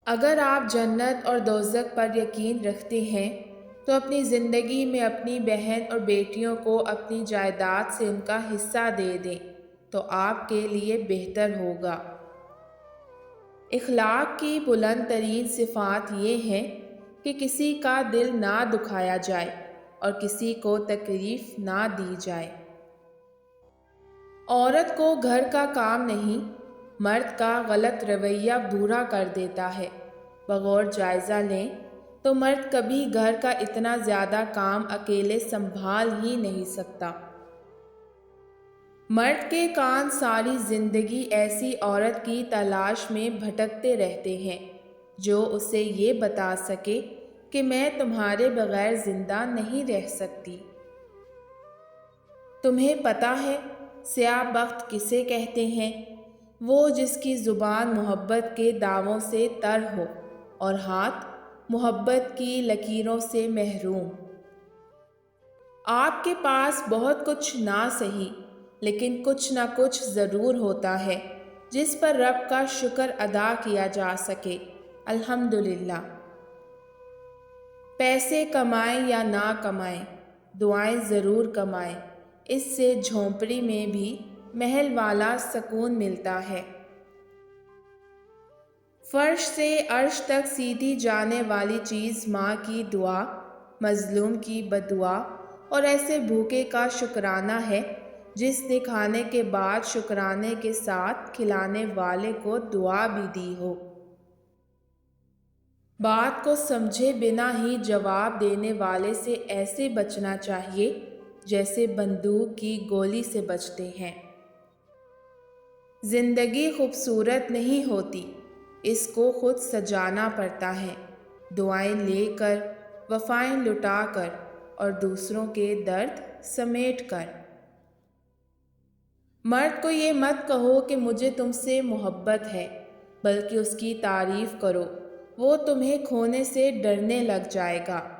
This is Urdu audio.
اگر آپ جنت اور دوزخ پر یقین رکھتے ہیں تو اپنی زندگی میں اپنی بہن اور بیٹیوں کو اپنی جائیداد سے ان کا حصہ دے دیں تو آپ کے لیے بہتر ہوگا۔ اخلاق کی بلند ترین صفات یہ ہے کہ کسی کا دل نہ دکھایا جائے اور کسی کو تکلیف نہ دی جائے۔ عورت کو گھر کا کام نہیں، مرد کا غلط رویہ بورا کر دیتا ہے۔ بغور جائزہ لیں تو مرد کبھی گھر کا اتنا زیادہ کام اکیلے سنبھال ہی نہیں سکتا۔ مرد کے کان ساری زندگی ایسی عورت کی تلاش میں بھٹکتے رہتے ہیں جو اسے یہ بتا سکے کہ میں تمہارے بغیر زندہ نہیں رہ سکتی۔ تمہیں پتہ ہے سیاہ بخت کسے کہتے ہیں؟ وہ جس کی زبان محبت کے دعووں سے تر ہو اور ہاتھ محبت کی لکیروں سے محروم۔ آپ کے پاس بہت کچھ نہ سہی لیکن کچھ نہ کچھ ضرور ہوتا ہے جس پر رب کا شکر ادا کیا جا سکے۔ الحمدللہ۔ پیسے کمائیں یا نہ کمائیں، دعائیں ضرور کمائیں، اس سے جھونپڑی میں بھی محل والا سکون ملتا ہے۔ فرش سے عرش تک سیدھی جانے والی چیز ماں کی دعا، مظلوم کی بددعا اور ایسے بھوکے کا شکرانہ ہے جس نے کھانے کے بعد شکرانے کے ساتھ کھلانے والے کو دعا بھی دی ہو۔ بات کو سمجھے بنا ہی جواب دینے والے سے ایسے بچنا چاہیے جیسے بندوق کی گولی سے بچتے ہیں۔ زندگی خوبصورت نہیں ہوتی، اس کو خود سجانا پڑتا ہے، دعائیں لے کر، وفائیں لٹا کر اور دوسروں کے درد سمیٹ کر۔ مرد کو یہ مت کہو کہ مجھے تم سے محبت ہے، بلکہ اس کی تعریف کرو، وہ تمہیں کھونے سے ڈرنے لگ جائے گا۔